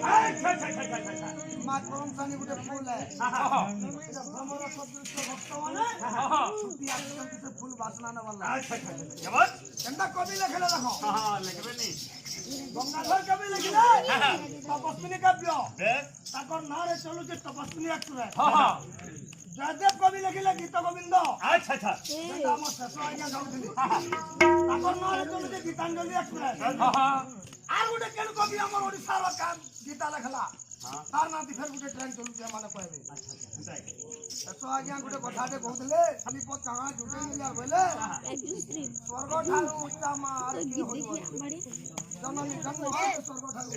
माँ परम सानी गुटे फूल है भ्रमर सदृश भक्त माने छुट्टी आके से फूल वासना न वाला केंदा कवि लिखले देखो लिखबे नी गंगाधर कवि लिखले तपस्विनी काव्य ताकर नाम रे चलु जे तपस्विनी अक्षर जयदेव कवि लिखले गीत गोविंद अच्छा हम शेष आज्ञा गाउथली ताकर नाम रे चलु जे गीतांजलि अक्षर आर गुटे केन कवि हमर ओडिसा रो काम गीता लिखला तार ना फिर गुटे ट्रेन चलु जे माने कहबे शेष आज्ञा गुटे कथाटे कहउतले खाली पो कहां जुटे मिला बोले स्वर्ग ठारू उच्चा मार की होई जननी जन्म स्वर्ग ठारू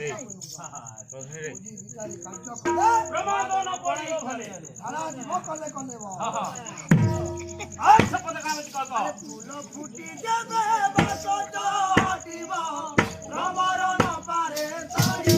विचारी कांच कले प्रमाद न पड़ियो भले सारा जीव कले कले बो आज शपथ कागज का फूल फूटी जाबे बासो चोटीबो रमर न पारे ताई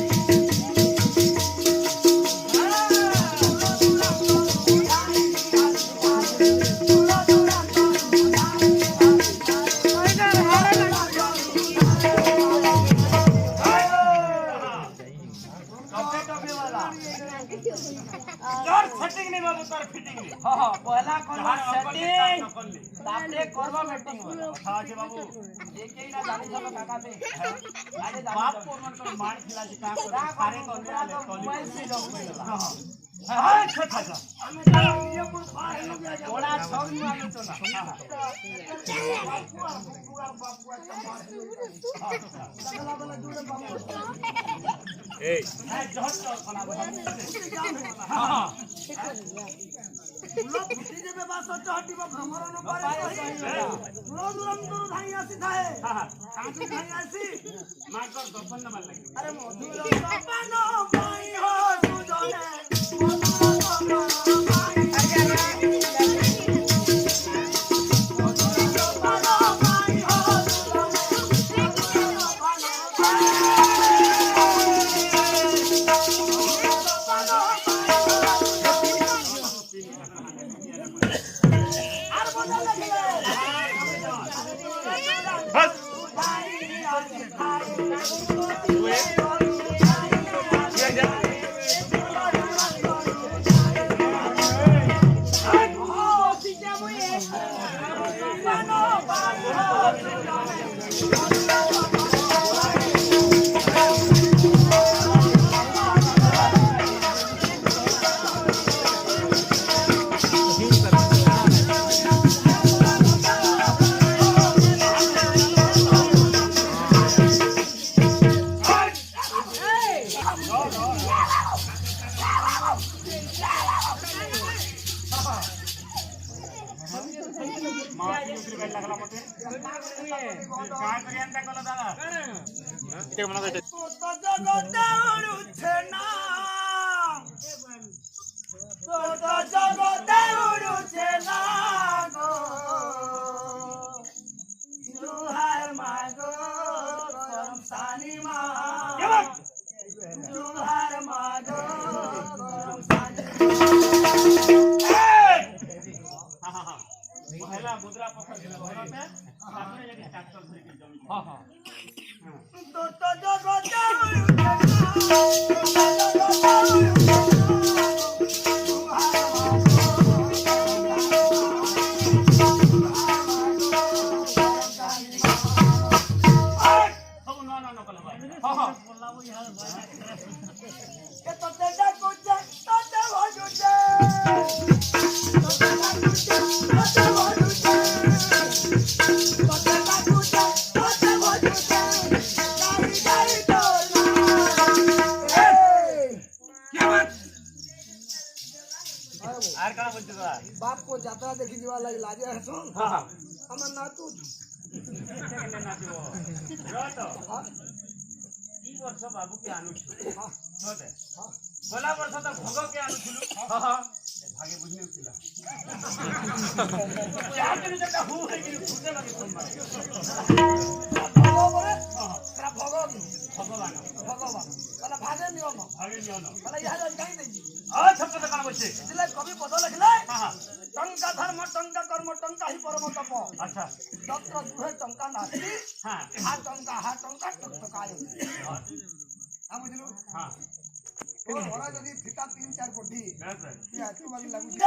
सेटिंग नहीं बाबू कर फिटिंग नहीं पहला करबा सेटिंग तापरे करबा मीटिंग अच्छा जे बाबू एके ही ना जानी सब काका से आजे बाप को मन कर मार खिला जी का सारे को ले आले मोबाइल से लोग अच्छा हमें ये पुर पार हो गया थोड़ा छौन में आलो तो ना ए जहर खाना फूल फूटी जेबे बासो चोटीबो भ्रमर न पारे दूर दूर धाई आसी थाए कांची धाई आसी मार कर दर्पण न मार लगे अरे मधुर सपन पाई हो सुजने मधुर सपन पाई काय करी अंता कला दादा ते म्हणा काय तो जगतावरू छेना तो जगतावरू छेना गो जुहार मागो करमसानी मा जुहार मागो करमसानी पहला मुद्रा पकड़ के भरते आपने यदि ट्रैक्टर धर के जमीन तो जगतावरू बाप को यात्रा देखी जीवा लगी लाजे है सुन हमर नातू ई वर्ष बाबू के आनु छु छोटे बोला वर्ष त भोग के आनु छु भागे बुझने उतिला चार दिन तक हु है कि फुटे लगे तुम भगवान भगवान वाला भागे नियम वाला यहां जाई नहीं अच्छा पता का बच्चे इसलिए कवि पद लिखले हां टंका धर्म टंका कर्म टंका ही परम तप अच्छा तत्र दुहे टंका नास्ति हां हा टंका टकाय हां बुझलो हां ওর ঘরে যদি ফিতা 3-4 কোটি হ্যাঁ স্যার কি আছে বাকি লাগুছে